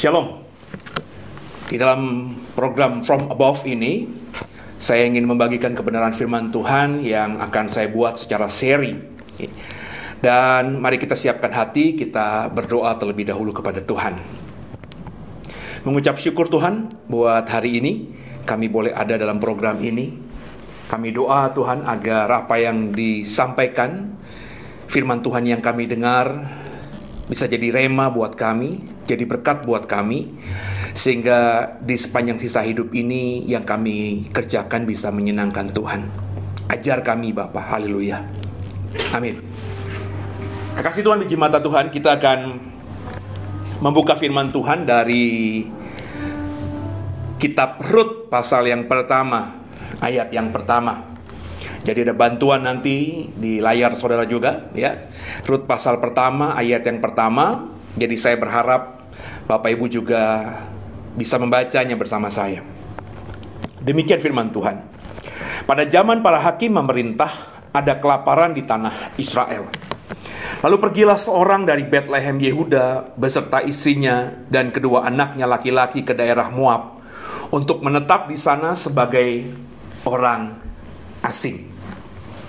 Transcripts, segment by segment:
Shalom. Di dalam program From Above ini, saya ingin membagikan kebenaran firman Tuhan yang akan saya buat secara seri. Dan mari kita siapkan hati, kita berdoa terlebih dahulu kepada Tuhan. Mengucap syukur Tuhan buat hari ini, kami boleh ada dalam program ini. Kami doa Tuhan agar apa yang disampaikan, firman Tuhan yang kami dengar, bisa jadi rema buat kami, jadi berkat buat kami, sehingga di sepanjang sisa hidup ini yang kami kerjakan bisa menyenangkan Tuhan. Ajar kami Bapa, haleluya. Amin. Kekasih Tuhan, biji mata Tuhan, kita akan membuka firman Tuhan dari kitab Rut pasal yang pertama, ayat yang pertama. Jadi ada bantuan nanti di layar saudara juga, ya. Rut pasal pertama, ayat yang pertama. Jadi saya berharap Bapak Ibu juga bisa membacanya bersama saya. Demikian firman Tuhan. Pada zaman para hakim memerintah, ada kelaparan di tanah Israel. Lalu pergilah seorang dari Betlehem Yehuda beserta istrinya dan kedua anaknya laki-laki ke daerah Moab untuk menetap di sana sebagai orang asing.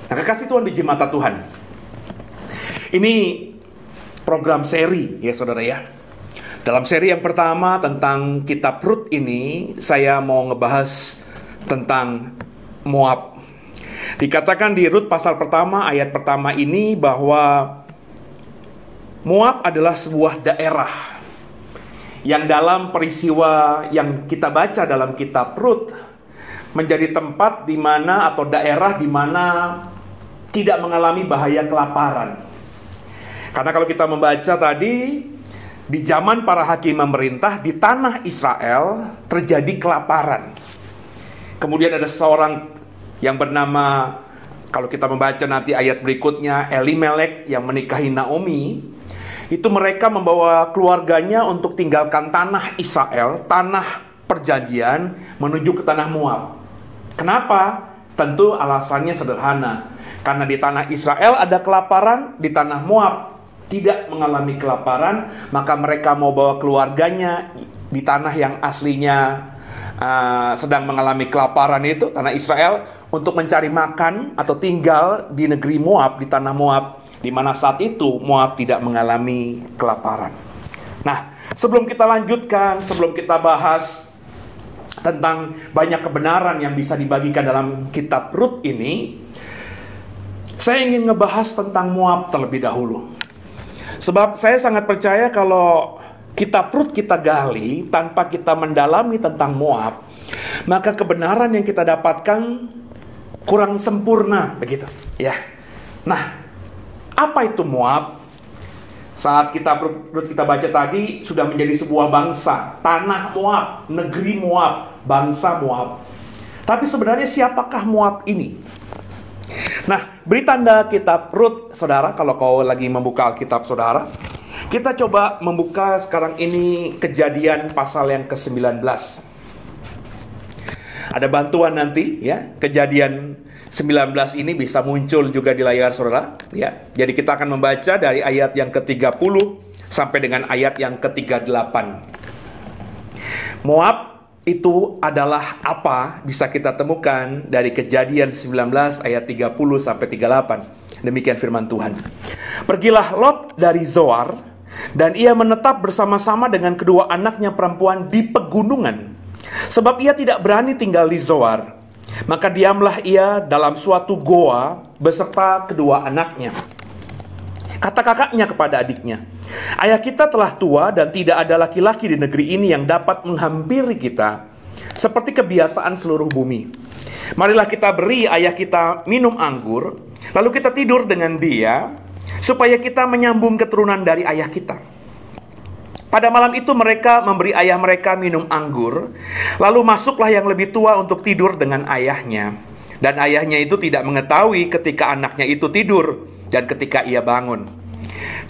Nah, kekasih Tuhan, biji mata Tuhan, ini program seri ya saudara ya. Dalam seri yang pertama tentang kitab Rut ini, saya mau ngebahas tentang Moab. Dikatakan di Rut pasal pertama, ayat pertama ini bahwa Moab adalah sebuah daerah yang dalam peristiwa yang kita baca dalam kitab Rut menjadi tempat di mana atau daerah di mana tidak mengalami bahaya kelaparan. Karena kalau kita membaca tadi, di zaman para hakim memerintah di tanah Israel terjadi kelaparan. Kemudian ada seorang yang bernama, kalau kita membaca nanti ayat berikutnya, Elimelek yang menikahi Naomi. Itu mereka membawa keluarganya untuk tinggalkan tanah Israel, tanah perjanjian, menuju ke tanah Moab. Kenapa? Tentu alasannya sederhana. Karena di tanah Israel ada kelaparan, di tanah Moab tidak mengalami kelaparan, maka mereka mau bawa keluarganya di tanah yang aslinya sedang mengalami kelaparan itu, tanah Israel, untuk mencari makan atau tinggal di negeri Moab, di tanah Moab, di mana saat itu Moab tidak mengalami kelaparan. Nah, sebelum kita lanjutkan, sebelum kita bahas tentang banyak kebenaran yang bisa dibagikan dalam kitab Rut ini, saya ingin ngebahas tentang Moab terlebih dahulu. Sebab saya sangat percaya kalau kitab Rut kita gali tanpa kita mendalami tentang Moab, maka kebenaran yang kita dapatkan kurang sempurna, begitu ya. Nah, apa itu Moab? Saat kitab Rut kita baca tadi, sudah menjadi sebuah bangsa, tanah Moab, negeri Moab, bangsa Moab. Tapi sebenarnya siapakah Moab ini? Nah, beri tanda kitab Rut, saudara, kalau kau lagi membuka Alkitab saudara. Kita coba membuka sekarang ini Kejadian pasal yang ke-19. Ada bantuan nanti ya, Kejadian 19 ini bisa muncul juga di layar saudara ya. Jadi kita akan membaca dari ayat yang ke-30 sampai dengan ayat yang ke-38. Moab itu adalah apa, bisa kita temukan dari Kejadian 19 ayat 30 sampai 38. Demikian firman Tuhan. Pergilah Lot dari Zoar, dan ia menetap bersama-sama dengan kedua anaknya perempuan di pegunungan, sebab ia tidak berani tinggal di Zoar. Maka diamlah ia dalam suatu goa beserta kedua anaknya. Kata kakaknya kepada adiknya, "Ayah kita telah tua dan tidak ada laki-laki di negeri ini yang dapat menghampiri kita, seperti kebiasaan seluruh bumi. Marilah kita beri ayah kita minum anggur, lalu kita tidur dengan dia, supaya kita menyambung keturunan dari ayah kita." Pada malam itu mereka memberi ayah mereka minum anggur, lalu masuklah yang lebih tua untuk tidur dengan ayahnya. Dan ayahnya itu tidak mengetahui ketika anaknya itu tidur dan ketika ia bangun.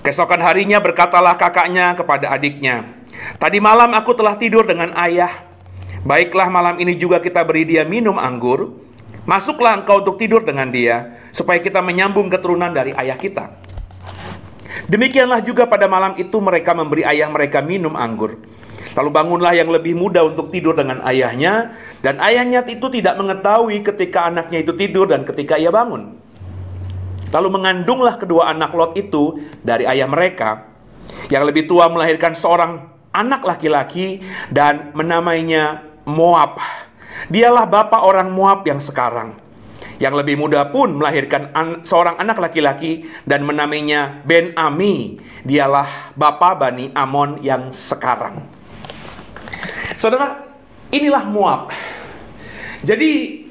Keesokan harinya berkatalah kakaknya kepada adiknya, "Tadi malam aku telah tidur dengan ayah. Baiklah, malam ini juga kita beri dia minum anggur. Masuklah engkau untuk tidur dengan dia, supaya kita menyambung keturunan dari ayah kita." Demikianlah juga pada malam itu mereka memberi ayah mereka minum anggur. Lalu bangunlah yang lebih muda untuk tidur dengan ayahnya, dan ayahnya itu tidak mengetahui ketika anaknya itu tidur dan ketika ia bangun. Lalu mengandunglah kedua anak Lot itu dari ayah mereka. Yang lebih tua melahirkan seorang anak laki-laki dan menamainya Moab. Dialah bapa orang Moab yang sekarang. Yang lebih muda pun melahirkan seorang anak laki-laki dan menamainya Ben-Ami. Dialah bapa Bani Amon yang sekarang. Saudara, inilah Moab. Jadi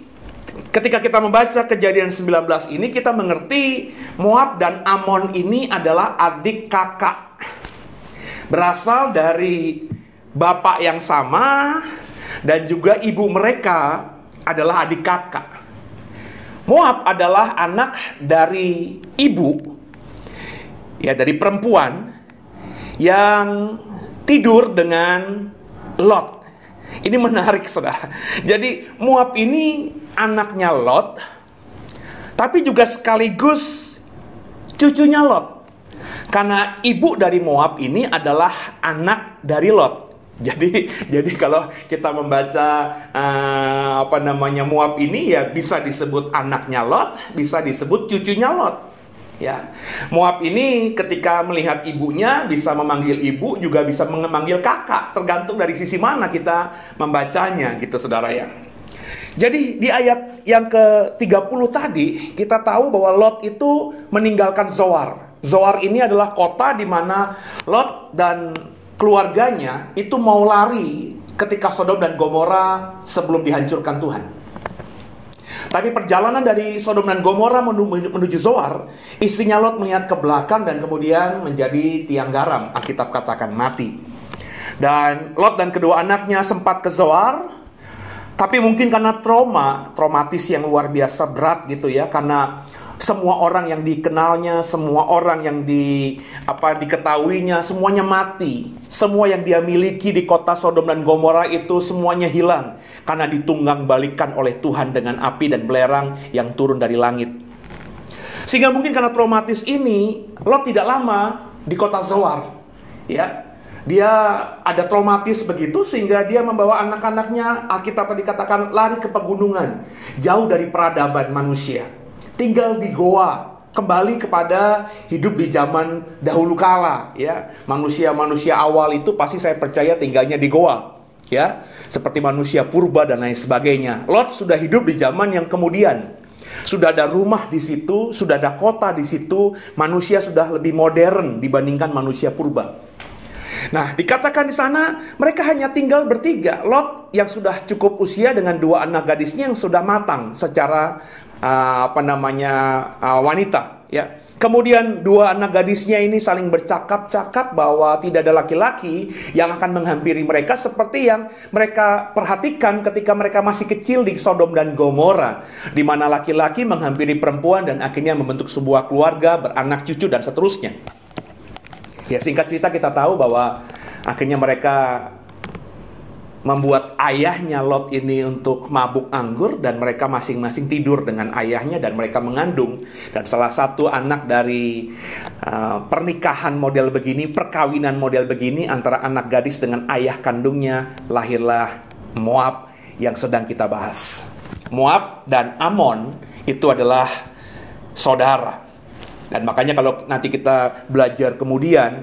ketika kita membaca Kejadian 19 ini, kita mengerti Moab dan Amon ini adalah adik kakak. Berasal dari bapak yang sama, dan juga ibu mereka adalah adik kakak. Moab adalah anak dari ibu, ya, dari perempuan yang tidur dengan Lot. Ini menarik, saudara. Jadi Moab ini anaknya Lot, tapi juga sekaligus cucunya Lot. Karena ibu dari Moab ini adalah anak dari Lot. Jadi kalau kita membaca Moab ini, ya bisa disebut anaknya Lot, bisa disebut cucunya Lot. Ya, Moab ini ketika melihat ibunya bisa memanggil ibu, juga bisa memanggil kakak, tergantung dari sisi mana kita membacanya, gitu saudara ya. Jadi di ayat yang ke-30 tadi kita tahu bahwa Lot itu meninggalkan Zoar. Zoar ini adalah kota di mana Lot dan keluarganya itu mau lari ketika Sodom dan Gomora sebelum dihancurkan Tuhan. Tapi perjalanan dari Sodom dan Gomora menuju Zoar, istrinya Lot melihat ke belakang dan kemudian menjadi tiang garam. Alkitab katakan mati. Dan Lot dan kedua anaknya sempat ke Zoar, tapi mungkin karena traumatis yang luar biasa berat gitu ya, karena semua orang yang dikenalnya, semua orang yang diketahuinya, semuanya mati. Semua yang dia miliki di kota Sodom dan Gomora itu semuanya hilang karena ditunggang balikan oleh Tuhan dengan api dan belerang yang turun dari langit. Sehingga mungkin karena traumatis ini, Lot tidak lama di kota Zoar. Ya, dia ada traumatis begitu sehingga dia membawa anak-anaknya, Alkitab dikatakan lari ke pegunungan, jauh dari peradaban manusia. Tinggal di goa, kembali kepada hidup di zaman dahulu kala, ya. Manusia-manusia awal itu pasti saya percaya tinggalnya di goa, ya. Seperti manusia purba dan lain sebagainya. Lot sudah hidup di zaman yang kemudian. Sudah ada rumah di situ, sudah ada kota di situ, manusia sudah lebih modern dibandingkan manusia purba. Nah, dikatakan di sana mereka hanya tinggal bertiga. Lot yang sudah cukup usia dengan dua anak gadisnya yang sudah matang secara wanita, ya. Kemudian dua anak gadisnya ini saling bercakap-cakap bahwa tidak ada laki-laki yang akan menghampiri mereka seperti yang mereka perhatikan ketika mereka masih kecil di Sodom dan Gomora, di mana laki-laki menghampiri perempuan dan akhirnya membentuk sebuah keluarga, beranak cucu dan seterusnya. Ya, singkat cerita kita tahu bahwa akhirnya mereka membuat ayahnya Lot ini untuk mabuk anggur, dan mereka masing-masing tidur dengan ayahnya dan mereka mengandung. Dan salah satu anak dari pernikahan model begini, perkawinan model begini antara anak gadis dengan ayah kandungnya, lahirlah Moab yang sedang kita bahas. Moab dan Amon itu adalah saudara. Dan makanya kalau nanti kita belajar kemudian,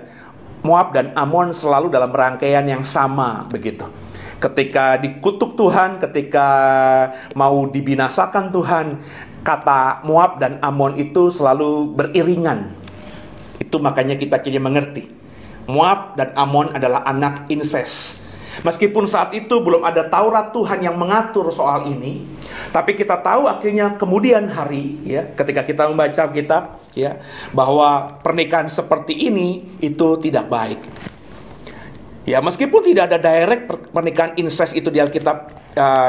Moab dan Amon selalu dalam rangkaian yang sama begitu. Ketika dikutuk Tuhan, ketika mau dibinasakan Tuhan, kata Moab dan Amon itu selalu beriringan. Itu makanya kita kini mengerti, Moab dan Amon adalah anak inses. Meskipun saat itu belum ada Taurat Tuhan yang mengatur soal ini, tapi kita tahu akhirnya kemudian hari, ya, ketika kita membaca Alkitab, ya, bahwa pernikahan seperti ini itu tidak baik. Ya, meskipun tidak ada direct pernikahan incest itu di Alkitab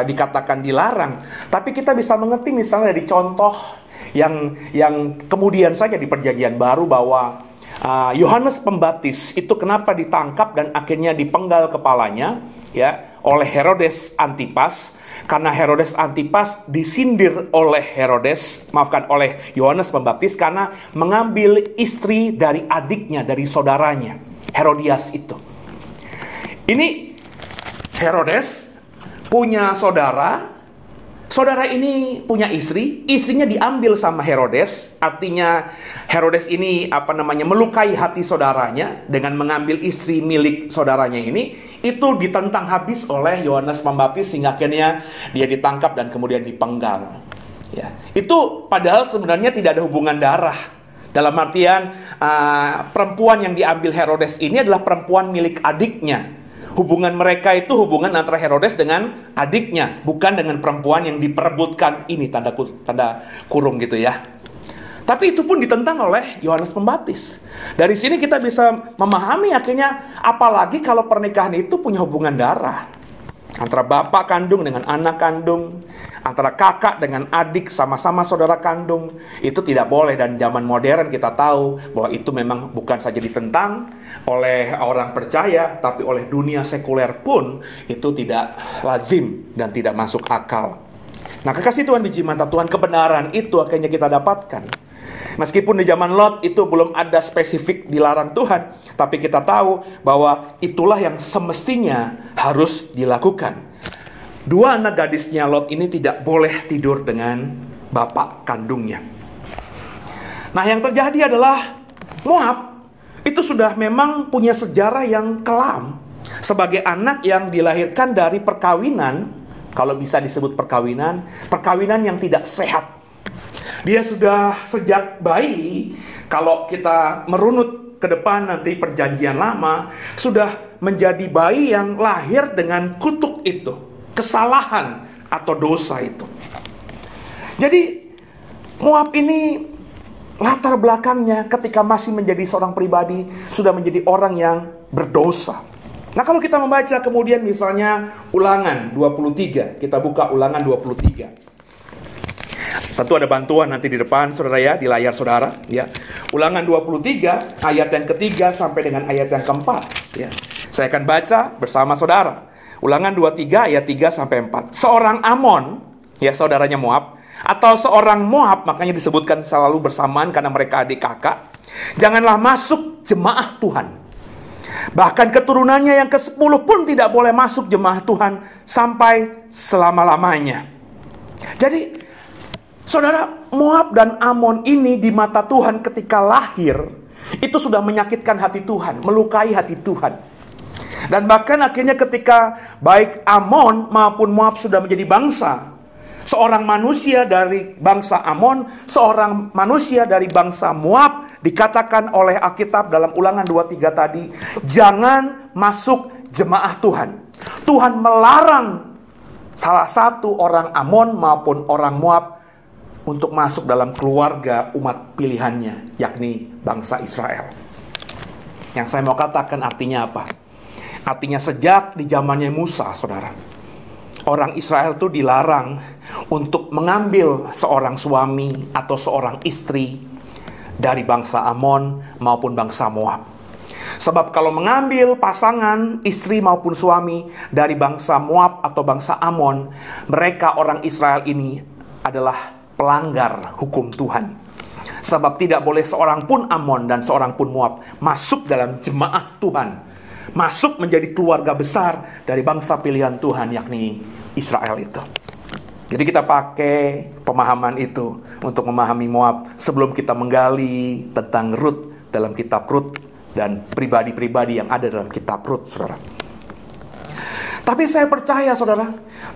dikatakan dilarang, tapi kita bisa mengerti misalnya dari contoh yang kemudian saja di Perjanjian Baru, bahwa Yohanes Pembaptis itu kenapa ditangkap dan akhirnya dipenggal kepalanya, ya, oleh Herodes Antipas, karena Herodes Antipas disindir oleh oleh Yohanes Pembaptis karena mengambil istri dari adiknya, dari saudaranya Herodias itu. Ini Herodes punya saudara. Saudara ini punya istri, istrinya diambil sama Herodes. Artinya Herodes ini melukai hati saudaranya dengan mengambil istri milik saudaranya ini. Itu ditentang habis oleh Yohanes Pembaptis sehingga akhirnya dia ditangkap dan kemudian dipenggal. Ya, itu padahal sebenarnya tidak ada hubungan darah. Dalam artian perempuan yang diambil Herodes ini adalah perempuan milik adiknya. Hubungan mereka itu hubungan antara Herodes dengan adiknya, bukan dengan perempuan yang diperebutkan. Ini tanda kurung gitu ya. Tapi itu pun ditentang oleh Yohanes Pembaptis. Dari sini kita bisa memahami akhirnya, apalagi kalau pernikahan itu punya hubungan darah. Antara bapak kandung dengan anak kandung, antara kakak dengan adik sama-sama saudara kandung, itu tidak boleh. Dan zaman modern kita tahu bahwa itu memang bukan saja ditentang oleh orang percaya, tapi oleh dunia sekuler pun itu tidak lazim dan tidak masuk akal. Nah, kekasih Tuhan, biji mata Tuhan, kebenaran itu akhirnya kita dapatkan. Meskipun di zaman Lot itu belum ada spesifik dilarang Tuhan, tapi kita tahu bahwa itulah yang semestinya harus dilakukan. Dua anak gadisnya Lot ini tidak boleh tidur dengan bapak kandungnya. Nah, yang terjadi adalah Moab itu sudah memang punya sejarah yang kelam sebagai anak yang dilahirkan dari perkawinan, kalau bisa disebut perkawinan yang tidak sehat. Dia sudah sejak bayi, kalau kita merunut ke depan nanti perjanjian lama, sudah menjadi bayi yang lahir dengan kutuk itu, kesalahan atau dosa itu. Jadi Moab ini latar belakangnya ketika masih menjadi seorang pribadi, sudah menjadi orang yang berdosa. Nah, kalau kita membaca kemudian misalnya Ulangan 23, kita buka Ulangan 23. Tentu ada bantuan nanti di depan saudara ya, di layar saudara ya. Ulangan 23 ayat yang ketiga sampai dengan ayat yang keempat ya. Saya akan baca bersama saudara. Ulangan 23 ayat 3 sampai 4. Seorang Amon, ya saudaranya Moab, atau seorang Moab, makanya disebutkan selalu bersamaan karena mereka adik kakak, janganlah masuk jemaah Tuhan. Bahkan keturunannya yang ke-10 pun tidak boleh masuk jemaah Tuhan sampai selama-lamanya. Jadi saudara, Moab dan Amon ini di mata Tuhan ketika lahir, itu sudah menyakitkan hati Tuhan, melukai hati Tuhan. Dan bahkan akhirnya ketika baik Amon maupun Moab sudah menjadi bangsa, seorang manusia dari bangsa Amon, seorang manusia dari bangsa Moab, dikatakan oleh Alkitab dalam Ulangan 23 tadi, jangan masuk jemaah Tuhan. Tuhan melarang salah satu orang Amon maupun orang Moab untuk masuk dalam keluarga umat pilihannya, yakni bangsa Israel. Yang saya mau katakan artinya apa? Artinya sejak di zamannya Musa, saudara, orang Israel itu dilarang untuk mengambil seorang suami atau seorang istri dari bangsa Amon maupun bangsa Moab. Sebab kalau mengambil pasangan istri maupun suami dari bangsa Moab atau bangsa Amon, mereka orang Israel ini adalah pelanggar hukum Tuhan. Sebab tidak boleh seorang pun Amon dan seorang pun Moab masuk dalam jemaah Tuhan, masuk menjadi keluarga besar dari bangsa pilihan Tuhan, yakni Israel itu. Jadi kita pakai pemahaman itu untuk memahami Moab sebelum kita menggali tentang Rut dalam kitab Rut dan pribadi-pribadi yang ada dalam kitab Rut, saudara. Tapi saya percaya, saudara,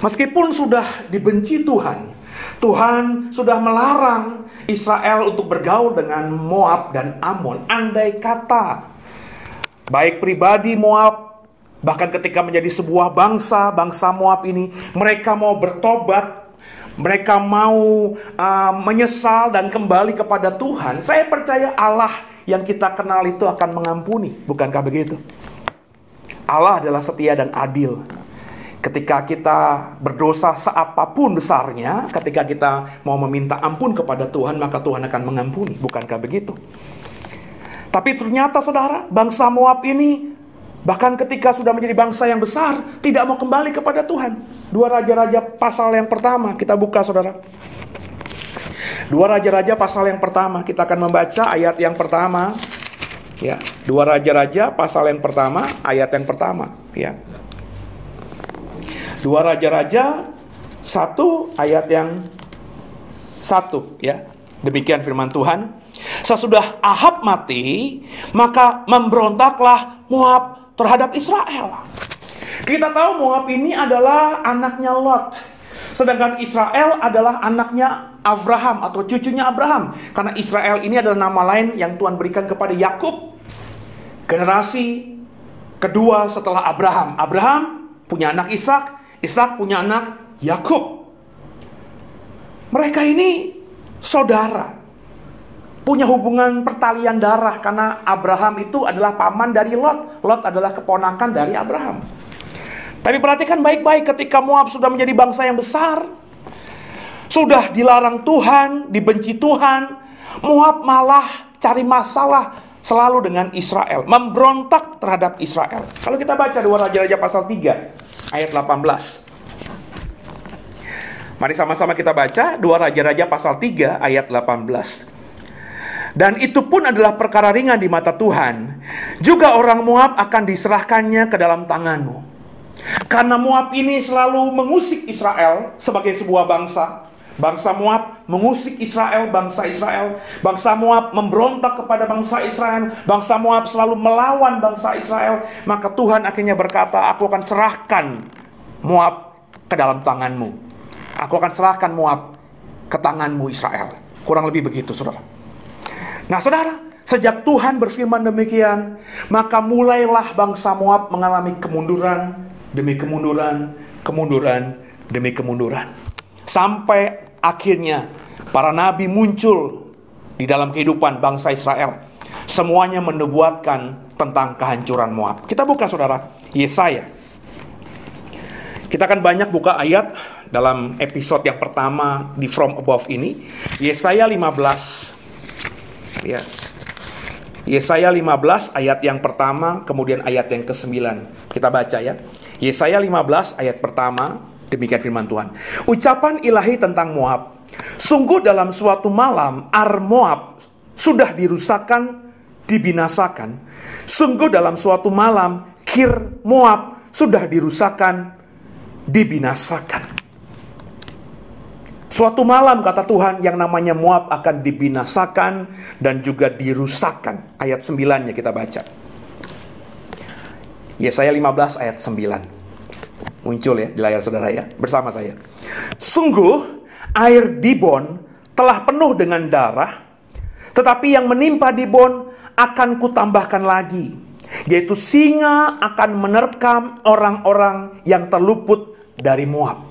meskipun sudah dibenci Tuhan, Tuhan sudah melarang Israel untuk bergaul dengan Moab dan Amon. Andai kata baik pribadi Moab, bahkan ketika menjadi sebuah bangsa Moab ini, mereka mau bertobat, mereka mau menyesal dan kembali kepada Tuhan, saya percaya Allah yang kita kenal itu akan mengampuni. Bukankah begitu? Allah adalah setia dan adil. Ketika kita berdosa seapapun besarnya, ketika kita mau meminta ampun kepada Tuhan, maka Tuhan akan mengampuni. Bukankah begitu? Tapi ternyata saudara, bangsa Moab ini bahkan ketika sudah menjadi bangsa yang besar, tidak mau kembali kepada Tuhan. 2 Raja-Raja pasal yang pertama, kita buka saudara. 2 Raja-Raja pasal yang pertama, kita akan membaca ayat yang pertama. Ya, 2 Raja-Raja pasal yang pertama, ayat yang pertama. Ya. 2 Raja-Raja 1 ayat yang 1 ya. Demikian firman Tuhan. Sesudah Ahab mati, maka memberontaklah Moab terhadap Israel. Kita tahu Moab ini adalah anaknya Lot, sedangkan Israel adalah anaknya Abraham atau cucunya Abraham. Karena Israel ini adalah nama lain yang Tuhan berikan kepada Yakub, generasi kedua setelah Abraham. Abraham punya anak Ishak, Ishak punya anak Yakub. Mereka ini saudara, punya hubungan pertalian darah, karena Abraham itu adalah paman dari Lot. Lot adalah keponakan dari Abraham. Tapi perhatikan baik-baik, ketika Moab sudah menjadi bangsa yang besar, sudah dilarang Tuhan, dibenci Tuhan, Moab malah cari masalah selalu dengan Israel, memberontak terhadap Israel. Kalau kita baca 2 Raja-Raja pasal 3 ayat 18. Mari sama-sama kita baca 2 Raja-Raja pasal 3 ayat 18. Dan itu pun adalah perkara ringan di mata Tuhan. Juga orang Moab akan diserahkannya ke dalam tanganmu. Karena Moab ini selalu mengusik Israel sebagai sebuah bangsa. Bangsa Moab mengusik Israel, bangsa Israel. Bangsa Moab memberontak kepada bangsa Israel. Bangsa Moab selalu melawan bangsa Israel. Maka Tuhan akhirnya berkata, aku akan serahkan Moab ke dalam tanganmu. Aku akan serahkan Moab ke tanganmu Israel. Kurang lebih begitu, saudara. Nah, saudara, sejak Tuhan berfirman demikian, maka mulailah bangsa Moab mengalami kemunduran demi kemunduran, kemunduran demi kemunduran. Sampai akhirnya para nabi muncul di dalam kehidupan bangsa Israel. Semuanya menubuatkan tentang kehancuran Moab. Kita buka, saudara, Yesaya. Kita akan banyak buka ayat dalam episode yang pertama di From Above ini. Yesaya 15. Ya. Yesaya 15 ayat yang pertama, kemudian ayat yang ke-9. Kita baca ya. Yesaya 15 ayat pertama, demikian firman Tuhan. Ucapan ilahi tentang Moab. Sungguh dalam suatu malam Ar Moab sudah dirusakkan, dibinasakan. Sungguh dalam suatu malam Kir Moab sudah dirusakkan, dibinasakan. Suatu malam, kata Tuhan, yang namanya Moab akan dibinasakan dan juga dirusakkan. Ayat 9-nya kita baca. Yesaya 15 ayat 9. Muncul ya di layar saudara ya, bersama saya. Sungguh air Dibon telah penuh dengan darah, tetapi yang menimpa Dibon akan kutambahkan lagi, yaitu singa akan menerkam orang-orang yang terluput dari Moab.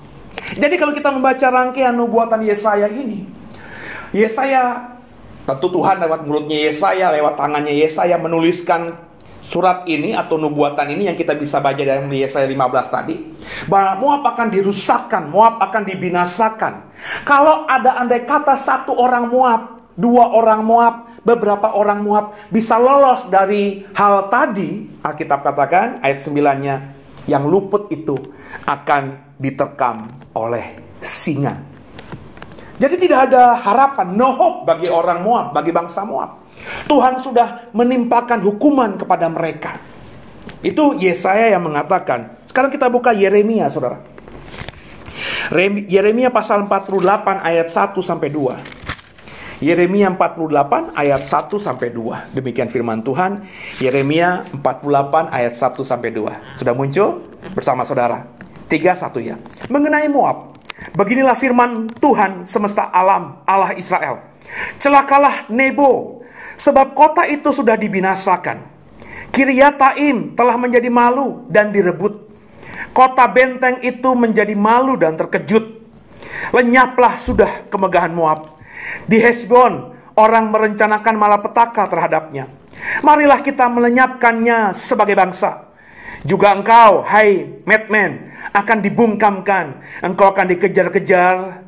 Jadi kalau kita membaca rangkaian nubuatan Yesaya ini, Yesaya, tentu Tuhan lewat mulutnya Yesaya, lewat tangannya Yesaya menuliskan surat ini atau nubuatan ini yang kita bisa baca dalam Yesaya 15 tadi, bahwa Moab akan dirusakkan, Moab akan dibinasakan. Kalau ada andai kata satu orang Moab, dua orang Moab, beberapa orang Moab bisa lolos dari hal tadi, Alkitab katakan ayat 9-nya, yang luput itu akan diterkam oleh singa. Jadi tidak ada harapan, no hope bagi orang Moab, bagi bangsa Moab. Tuhan sudah menimpakan hukuman kepada mereka. Itu Yesaya yang mengatakan. Sekarang kita buka Yeremia, saudara. Yeremia pasal 48 ayat 1 sampai 2. Yeremia 48 ayat 1 sampai 2. Demikian firman Tuhan. Yeremia 48 ayat 1 sampai 2. Sudah muncul bersama saudara. 3-1 ya. Mengenai Moab, beginilah firman Tuhan semesta alam, Allah Israel. Celakalah Nebo, sebab kota itu sudah dibinasakan. Kiryataim telah menjadi malu dan direbut. Kota benteng itu menjadi malu dan terkejut. Lenyaplah sudah kemegahan Moab. Di Hesbon orang merencanakan malapetaka terhadapnya. Marilah kita melenyapkannya sebagai bangsa. Juga engkau, hai Madman, akan dibungkamkan. Engkau akan dikejar-kejar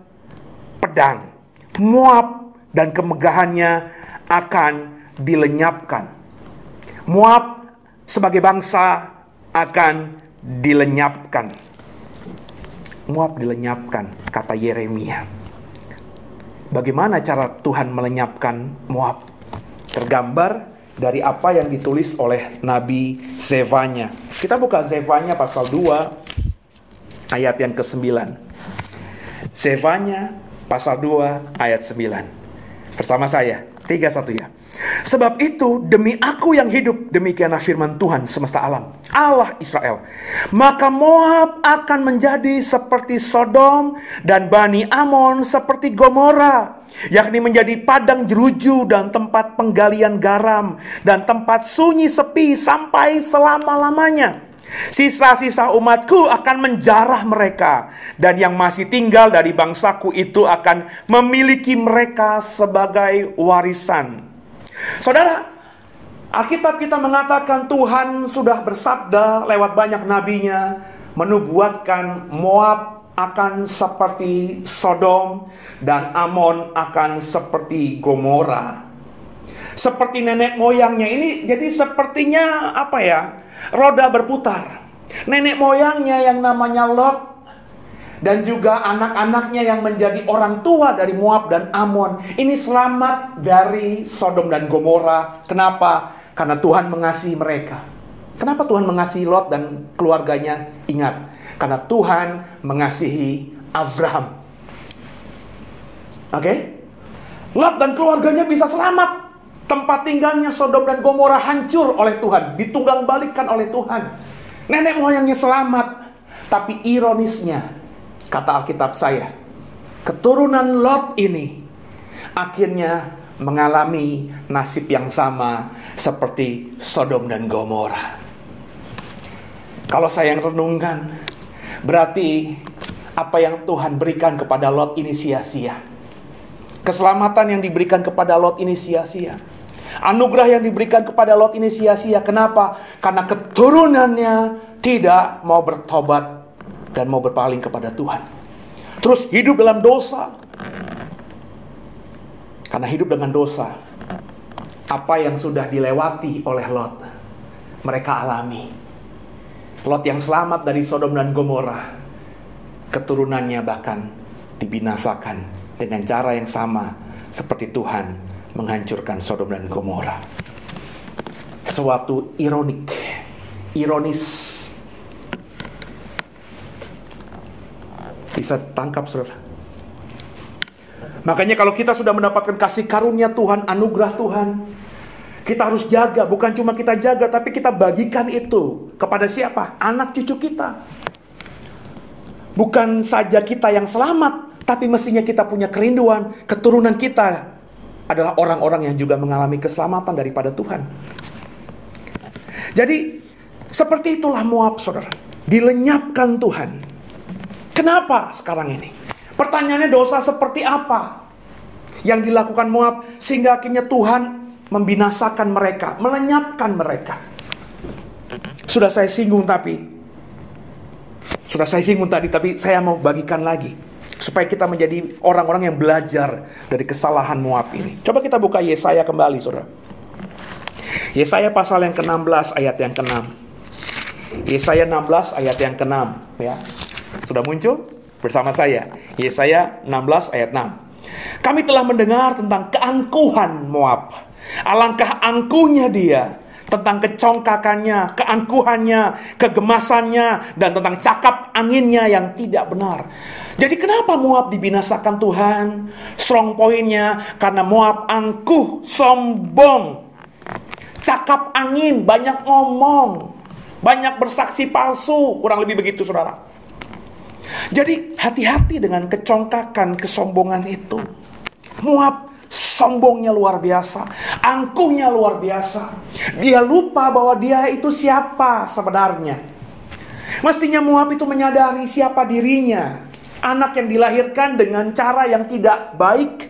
pedang. Moab dan kemegahannya akan dilenyapkan. Moab sebagai bangsa akan dilenyapkan. Moab dilenyapkan, kata Yeremia. Bagaimana cara Tuhan melenyapkan Moab? Tergambar dari apa yang ditulis oleh Nabi Zefanya. Kita buka Zefanya pasal 2 ayat yang ke-9. Zefanya pasal 2 ayat 9. Bersama saya, 3-1 ya. Sebab itu demi aku yang hidup, demikianlah firman Tuhan semesta alam, Allah Israel, maka Moab akan menjadi seperti Sodom dan Bani Amon seperti Gomora, yakni menjadi padang jeruju dan tempat penggalian garam dan tempat sunyi sepi sampai selama-lamanya. Sisa-sisa umatku akan menjarah mereka, dan yang masih tinggal dari bangsaku itu akan memiliki mereka sebagai warisan. Saudara, Alkitab kita mengatakan Tuhan sudah bersabda lewat banyak nabinya, menubuatkan Moab akan seperti Sodom dan Amon akan seperti Gomora. Seperti nenek moyangnya ini, jadi sepertinya apa ya? Roda berputar. Nenek moyangnya yang namanya Lot dan juga anak-anaknya yang menjadi orang tua dari Moab dan Amon ini selamat dari Sodom dan Gomora. Kenapa? Karena Tuhan mengasihi mereka. Kenapa Tuhan mengasihi Lot dan keluarganya? Ingat, karena Tuhan mengasihi Abraham. Oke? Lot dan keluarganya bisa selamat. Tempat tinggalnya Sodom dan Gomora hancur oleh Tuhan, ditunggang balikan oleh Tuhan. Nenek moyangnya selamat. Tapi ironisnya, kata Alkitab saya, keturunan Lot ini akhirnya mengalami nasib yang sama seperti Sodom dan Gomora. Kalau saya yang renungkan, berarti apa yang Tuhan berikan kepada Lot ini sia-sia. Keselamatan yang diberikan kepada Lot ini sia-sia. Anugerah yang diberikan kepada Lot ini sia-sia. Kenapa? Karena keturunannya tidak mau bertobat dan mau berpaling kepada Tuhan. Terus hidup dalam dosa. Karena hidup dengan dosa, apa yang sudah dilewati oleh Lot, mereka alami. Lot yang selamat dari Sodom dan Gomora, keturunannya bahkan dibinasakan dengan cara yang sama seperti Tuhan menghancurkan Sodom dan Gomora. Sesuatu ironis. Bisa tangkap, saudara? Makanya kalau kita sudah mendapatkan kasih karunia Tuhan, anugerah Tuhan, kita harus jaga. Bukan cuma kita jaga, tapi kita bagikan itu kepada siapa? Anak cucu kita. Bukan saja kita yang selamat, tapi mestinya kita punya kerinduan, keturunan kita adalah orang-orang yang juga mengalami keselamatan daripada Tuhan. Jadi, seperti itulah Moab, saudara. Dilenyapkan Tuhan. Kenapa sekarang ini? Pertanyaannya, dosa seperti apa yang dilakukan Moab sehingga akhirnya Tuhan membinasakan mereka, melenyapkan mereka? Sudah saya singgung tadi, tapi saya mau bagikan lagi supaya kita menjadi orang-orang yang belajar dari kesalahan Moab ini. Coba kita buka Yesaya kembali, saudara. Yesaya pasal yang ke-16 ayat yang ke-6. Yesaya 16 ayat yang ke-6 ya. Sudah muncul bersama saya. Yesaya 16 ayat 6. Kami telah mendengar tentang keangkuhan Moab. Alangkah angkuhnya dia, tentang kecongkakannya, keangkuhannya, kegemasannya, dan tentang cakap anginnya yang tidak benar. Jadi kenapa Moab dibinasakan Tuhan? Strong pointnya, karena Moab angkuh, sombong, cakap angin, banyak ngomong, banyak bersaksi palsu, kurang lebih begitu, saudara. Jadi hati-hati dengan kecongkakan, kesombongan itu. Moab sombongnya luar biasa, angkuhnya luar biasa. Dia lupa bahwa dia itu siapa sebenarnya. Mestinya Moab itu menyadari siapa dirinya. Anak yang dilahirkan dengan cara yang tidak baik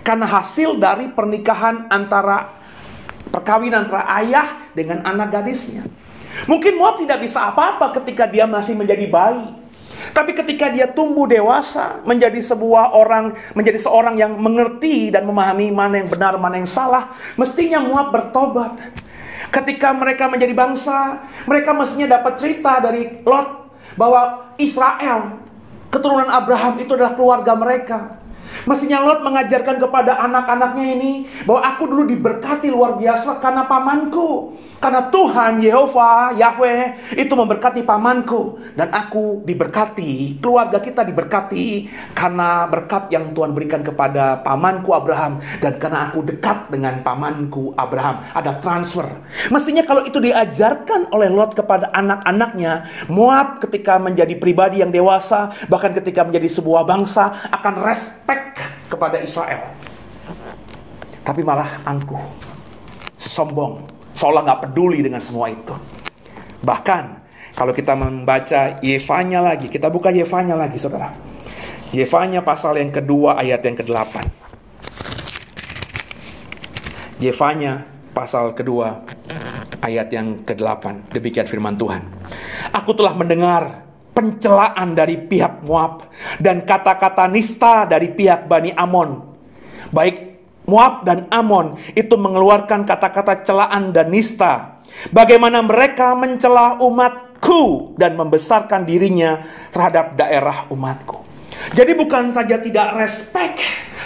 karena hasil dari pernikahan perkawinan antara ayah dengan anak gadisnya. Mungkin Moab tidak bisa apa-apa ketika dia masih menjadi bayi. Tapi ketika dia tumbuh dewasa, menjadi seorang yang mengerti dan memahami mana yang benar, mana yang salah, mestinya Moab bertobat. Ketika mereka menjadi bangsa, mereka mestinya dapat cerita dari Lot bahwa Israel, keturunan Abraham itu adalah keluarga mereka. Mestinya Lot mengajarkan kepada anak-anaknya ini bahwa aku dulu diberkati luar biasa karena pamanku. Karena Tuhan, Yehova, Yahweh itu memberkati pamanku. Dan aku diberkati, keluarga kita diberkati karena berkat yang Tuhan berikan kepada pamanku Abraham. Dan karena aku dekat dengan pamanku Abraham. Ada transfer. Mestinya kalau itu diajarkan oleh Lot kepada anak-anaknya, Moab ketika menjadi pribadi yang dewasa, bahkan ketika menjadi sebuah bangsa, akan respect kepada Israel. Tapi malah angkuh, sombong, seolah nggak peduli dengan semua itu. Bahkan kalau kita membaca Yefanya lagi, kita buka Yefanya lagi, saudara. Yefanya pasal yang kedua ayat yang ke-8. Yefanya pasal kedua ayat yang ke-8. Demikian firman Tuhan. Aku telah mendengar pencelaan dari pihak Moab dan kata-kata nista dari pihak Bani Amon. Baik Moab dan Amon itu mengeluarkan kata-kata celaan dan nista. Bagaimana mereka mencela umatku dan membesarkan dirinya terhadap daerah umatku. Jadi bukan saja tidak respect,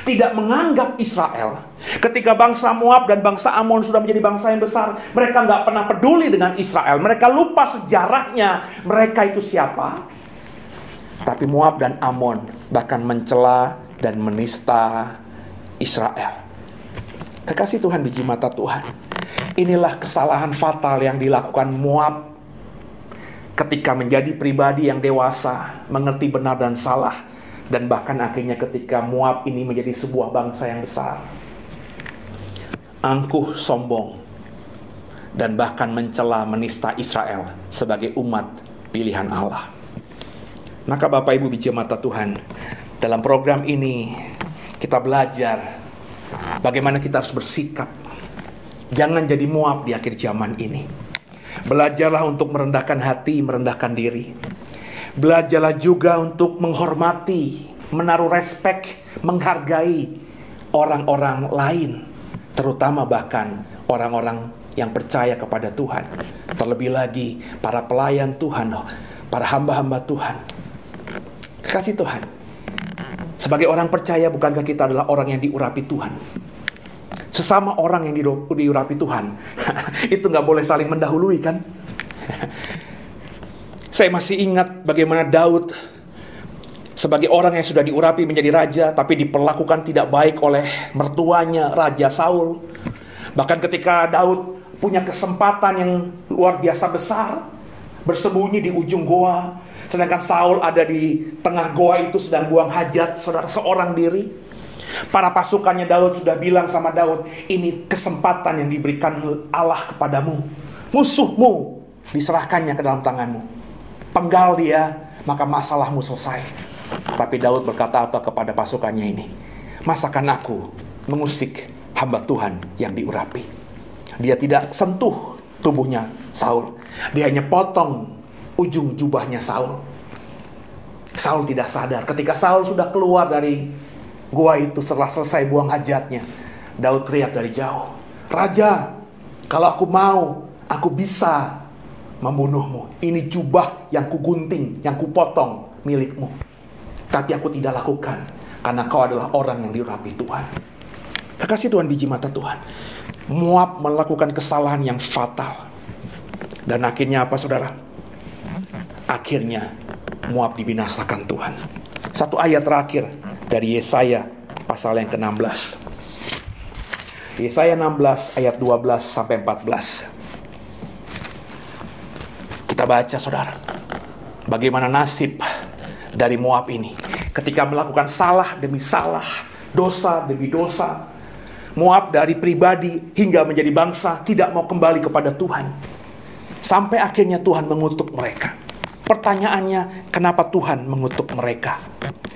tidak menganggap Israel. Ketika bangsa Moab dan bangsa Amon sudah menjadi bangsa yang besar, mereka nggak pernah peduli dengan Israel. Mereka lupa sejarahnya, mereka itu siapa. Tapi Moab dan Amon bahkan mencela dan menista Israel. Kekasih Tuhan, biji mata Tuhan, inilah kesalahan fatal yang dilakukan Moab ketika menjadi pribadi yang dewasa, mengerti benar dan salah, dan bahkan akhirnya ketika Moab ini menjadi sebuah bangsa yang besar, angkuh, sombong, dan bahkan mencela menista Israel sebagai umat pilihan Allah. Maka Bapak Ibu biji mata Tuhan, dalam program ini kita belajar bagaimana kita harus bersikap. Jangan jadi Moab di akhir zaman ini. Belajarlah untuk merendahkan hati, merendahkan diri. Belajarlah juga untuk menghormati, menaruh respek, menghargai orang-orang lain. Terutama bahkan orang-orang yang percaya kepada Tuhan. Terlebih lagi para pelayan Tuhan, para hamba-hamba Tuhan. Kekasih Tuhan, sebagai orang percaya, bukankah kita adalah orang yang diurapi Tuhan? Sesama orang yang diurapi Tuhan, itu gak boleh saling mendahului, kan? Saya masih ingat bagaimana Daud sebagai orang yang sudah diurapi menjadi raja, tapi diperlakukan tidak baik oleh mertuanya, Raja Saul. Bahkan ketika Daud punya kesempatan yang luar biasa besar, bersembunyi di ujung goa, sedangkan Saul ada di tengah goa itu sedang buang hajat, saudara, seorang diri. Para pasukannya Daud sudah bilang sama Daud, ini kesempatan yang diberikan Allah kepadamu. Musuhmu diserahkannya ke dalam tanganmu. Penggal dia, maka masalahmu selesai. Tapi Daud berkata apa kepada pasukannya ini? Masakan aku mengusik hamba Tuhan yang diurapi. Dia tidak sentuh tubuhnya Saul. Dia hanya potong ujung jubahnya Saul. Saul tidak sadar. Ketika Saul sudah keluar dari gua itu setelah selesai buang hajatnya, Daud teriak dari jauh, "Raja, kalau aku mau, aku bisa membunuhmu. Ini jubah yang kugunting, yang kupotong milikmu. Tapi aku tidak lakukan, karena kau adalah orang yang diurapi Tuhan." Kekasih Tuhan, biji mata Tuhan, Moab melakukan kesalahan yang fatal. Dan akhirnya apa, saudara? Akhirnya Moab dibinasakan Tuhan. Satu ayat terakhir dari Yesaya pasal yang ke-16. Yesaya 16 ayat 12 sampai 14. Kita baca, saudara, bagaimana nasib dari Moab ini ketika melakukan salah demi salah, dosa demi dosa. Moab dari pribadi hingga menjadi bangsa tidak mau kembali kepada Tuhan. Sampai akhirnya Tuhan mengutuk mereka. Pertanyaannya, kenapa Tuhan mengutuk mereka?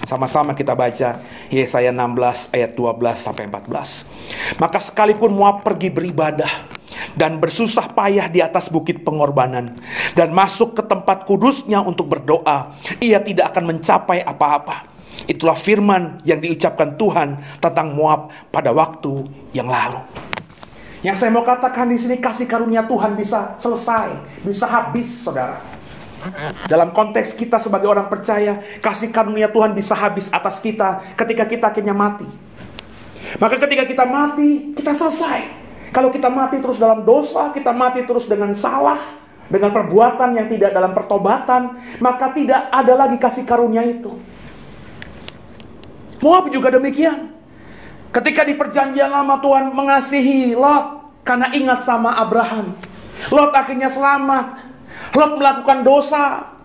Sama-sama kita baca Yesaya 16 ayat 12 sampai 14. Maka sekalipun Moab pergi beribadah dan bersusah payah di atas bukit pengorbanan dan masuk ke tempat kudusnya untuk berdoa, ia tidak akan mencapai apa-apa. Itulah firman yang diucapkan Tuhan tentang Moab pada waktu yang lalu. Yang saya mau katakan di sini, kasih karunia Tuhan bisa selesai, bisa habis, saudara. Dalam konteks kita sebagai orang percaya, kasih karunia Tuhan bisa habis atas kita ketika kita akhirnya mati. Maka ketika kita mati, kita selesai. Kalau kita mati terus dalam dosa, kita mati terus dengan salah, dengan perbuatan yang tidak dalam pertobatan, maka tidak ada lagi kasih karunia itu. Moab juga demikian. Ketika di perjanjian lama Tuhan mengasihi Lot karena ingat sama Abraham. Lot akhirnya selamat. Lot melakukan dosa.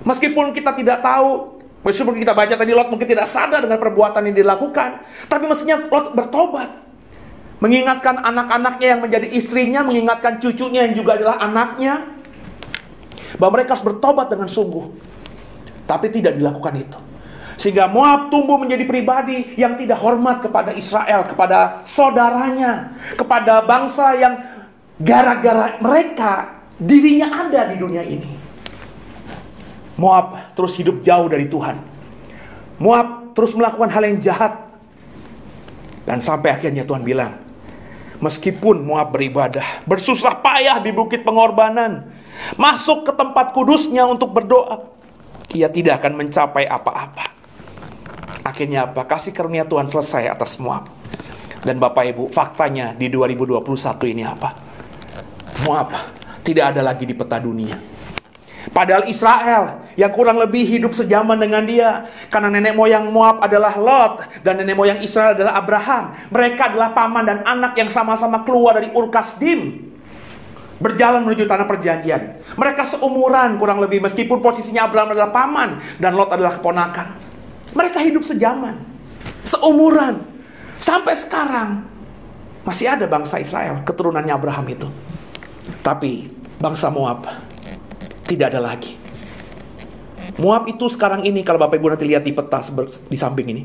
Meskipun kita tidak tahu, meskipun kita baca tadi Lot mungkin tidak sadar dengan perbuatan yang dilakukan, tapi mestinya Lot bertobat. Mengingatkan anak-anaknya yang menjadi istrinya, mengingatkan cucunya yang juga adalah anaknya, bahwa mereka harus bertobat dengan sungguh. Tapi tidak dilakukan itu. Sehingga Moab tumbuh menjadi pribadi yang tidak hormat kepada Israel, kepada saudaranya, kepada bangsa yang gara-gara mereka dirinya ada di dunia ini. Moab terus hidup jauh dari Tuhan. Moab terus melakukan hal yang jahat. Dan sampai akhirnya Tuhan bilang, meskipun Moab beribadah, bersusah payah di bukit pengorbanan, masuk ke tempat kudusnya untuk berdoa, ia tidak akan mencapai apa-apa. Akhirnya apa? Kasih karunia Tuhan selesai atas Moab. Dan Bapak Ibu, faktanya di 2021 ini apa? Moab tidak ada lagi di peta dunia. Padahal Israel yang kurang lebih hidup sejaman dengan dia, karena nenek moyang Moab adalah Lot dan nenek moyang Israel adalah Abraham. Mereka adalah paman dan anak yang sama-sama keluar dari Ur Kasdim, berjalan menuju tanah perjanjian. Mereka seumuran kurang lebih, meskipun posisinya Abraham adalah paman dan Lot adalah keponakan. Mereka hidup sejaman, seumuran. Sampai sekarang masih ada bangsa Israel, keturunannya Abraham itu. Tapi bangsa Moab tidak ada lagi. Moab itu sekarang ini, kalau Bapak Ibu nanti lihat di peta di samping ini,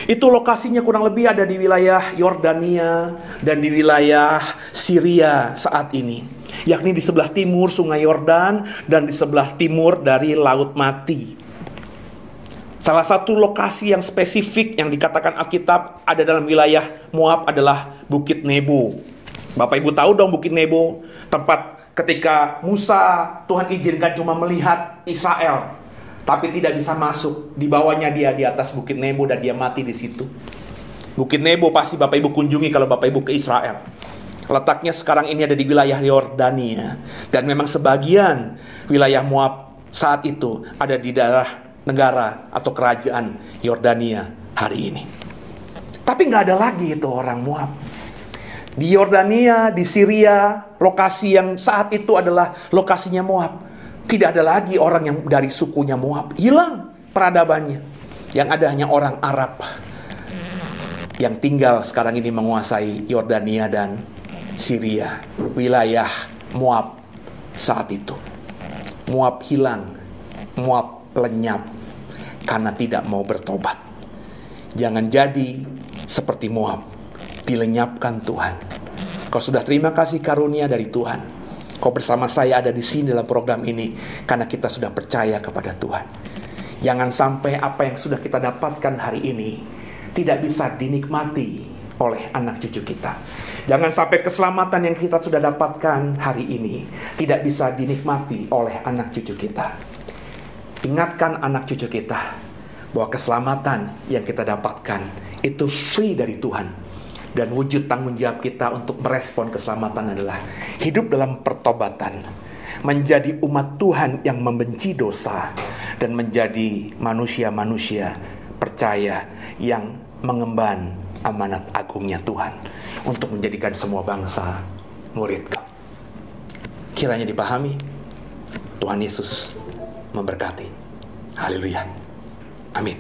itu lokasinya kurang lebih ada di wilayah Yordania dan di wilayah Syria saat ini, yakni di sebelah timur Sungai Yordan dan di sebelah timur dari Laut Mati. Salah satu lokasi yang spesifik yang dikatakan Alkitab ada dalam wilayah Moab adalah Bukit Nebo. Bapak Ibu tahu dong Bukit Nebo, tempat ketika Musa Tuhan izinkan cuma melihat Israel, tapi tidak bisa masuk. Di bawahnya dia di atas Bukit Nebo dan dia mati di situ. Bukit Nebo pasti Bapak Ibu kunjungi kalau Bapak Ibu ke Israel. Letaknya sekarang ini ada di wilayah Yordania, dan memang sebagian wilayah Moab saat itu ada di daerah negara atau kerajaan Yordania hari ini. Tapi nggak ada lagi itu orang Moab. Di Yordania, di Syria, lokasi yang saat itu adalah lokasinya Moab, tidak ada lagi orang yang dari sukunya Moab. Hilang peradabannya. Yang ada hanya orang Arab yang tinggal sekarang ini menguasai Yordania dan Syria, wilayah Moab saat itu. Moab hilang, Moab lenyap karena tidak mau bertobat. Jangan jadi seperti Moab, dilenyapkan Tuhan. Kau sudah terima kasih karunia dari Tuhan. Kau bersama saya ada di sini dalam program ini karena kita sudah percaya kepada Tuhan. Jangan sampai apa yang sudah kita dapatkan hari ini tidak bisa dinikmati oleh anak cucu kita. Jangan sampai keselamatan yang kita sudah dapatkan hari ini tidak bisa dinikmati oleh anak cucu kita. Ingatkan anak cucu kita bahwa keselamatan yang kita dapatkan itu free dari Tuhan. Dan wujud tanggung jawab kita untuk merespon keselamatan adalah hidup dalam pertobatan, menjadi umat Tuhan yang membenci dosa, dan menjadi manusia-manusia percaya yang mengemban amanat agungnya Tuhan untuk menjadikan semua bangsa murid-Kau. Kiranya dipahami. Tuhan Yesus memberkati. Haleluya. Amin.